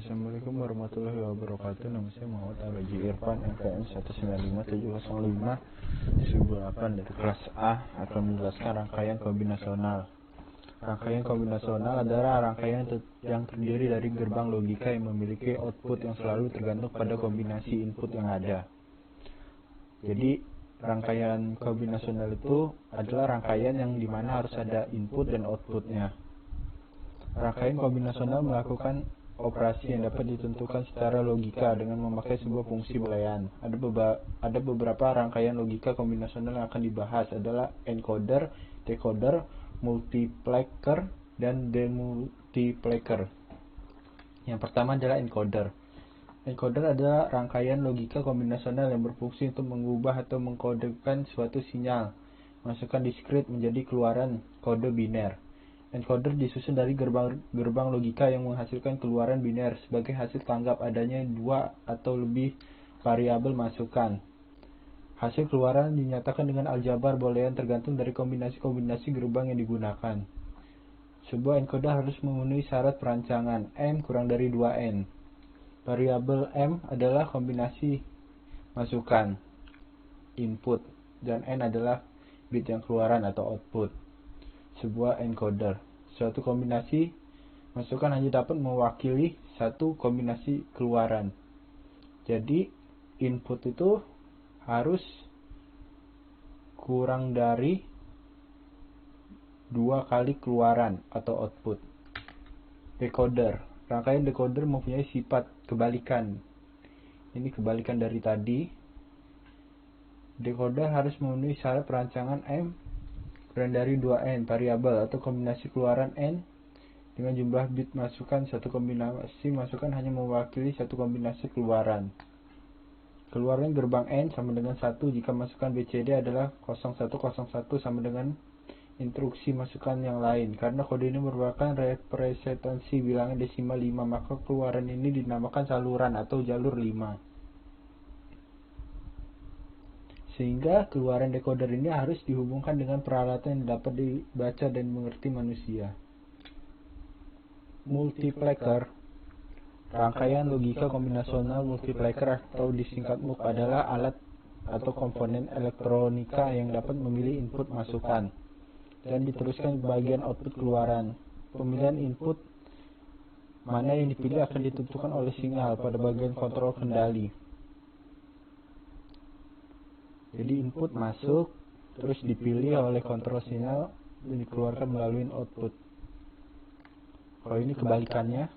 Assalamualaikum warahmatullahi wabarakatuh. Nama saya Muhammad Al-Haji Irfan, MKM 1957058 dari kelas A, akan menjelaskan rangkaian kombinasional. Rangkaian kombinasional adalah rangkaian yang terdiri dari gerbang logika yang memiliki output yang selalu tergantung pada kombinasi input yang ada. Jadi rangkaian kombinasional itu adalah rangkaian yang dimana harus ada input dan outputnya. Rangkaian kombinasional melakukan operasi yang dapat ditentukan secara logika dengan memakai sebuah fungsi boolean. Ada beberapa rangkaian logika kombinasional yang akan dibahas adalah encoder, decoder, multiplexer, dan demultiplexer. Yang pertama adalah encoder. Encoder adalah rangkaian logika kombinasional yang berfungsi untuk mengubah atau mengkodekan suatu sinyal, masukkan diskrit menjadi keluaran kode biner. Encoder disusun dari gerbang logika yang menghasilkan keluaran biner sebagai hasil tanggap adanya dua atau lebih variabel masukan. Hasil keluaran dinyatakan dengan aljabar boolean tergantung dari kombinasi-kombinasi gerbang yang digunakan. Sebuah encoder harus memenuhi syarat perancangan M kurang dari 2N. Variabel M adalah kombinasi masukan, input, dan N adalah bit yang keluaran atau output. Sebuah encoder, suatu kombinasi masukan hanya dapat mewakili satu kombinasi keluaran. Jadi input itu harus kurang dari 2 kali keluaran atau output. Decoder, rangkaian decoder mempunyai sifat kebalikan. Ini kebalikan dari tadi. Decoder harus memenuhi syarat perancangan M kurang dari 2N variabel atau kombinasi keluaran N dengan jumlah bit masukan. Satu kombinasi masukan hanya mewakili satu kombinasi keluaran. Keluaran gerbang N sama dengan 1 jika masukan BCD adalah 0101 sama dengan instruksi masukan yang lain. Karena kode ini merupakan representasi bilangan desimal 5, maka keluaran ini dinamakan saluran atau jalur 5. Sehingga keluaran decoder ini harus dihubungkan dengan peralatan yang dapat dibaca dan mengerti manusia. Multiplexer, rangkaian logika kombinasional multiplexer atau disingkat MUX adalah alat atau komponen elektronika yang dapat memilih input masukan dan diteruskan ke bagian output keluaran. Pemilihan input mana yang dipilih akan ditentukan oleh sinyal pada bagian kontrol kendali. Jadi input masuk, terus dipilih oleh kontrol sinyal dan dikeluarkan melalui output. Kalau ini kebalikannya,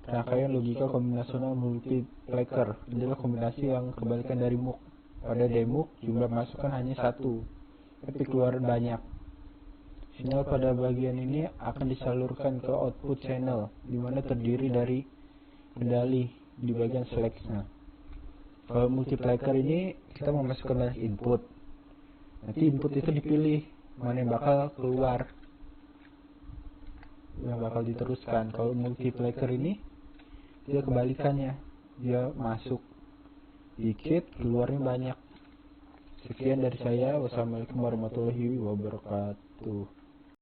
rangkaian logika kombinasional multiplexer adalah kombinasi yang kebalikan dari MUX. Pada demux, jumlah masukan hanya 1, tapi keluaran banyak. Sinyal pada bagian ini akan disalurkan ke output channel, di mana terdiri dari kendali di bagian select-nya. Kalau multiplexer ini kita memasukkan banyak input. Nanti input itu dipilih mana yang bakal keluar, yang bakal diteruskan. Kalau multiplexer ini dia kebalikannya, dia masuk dikit, keluarnya banyak. Sekian dari saya. Wassalamualaikum warahmatullahi wabarakatuh.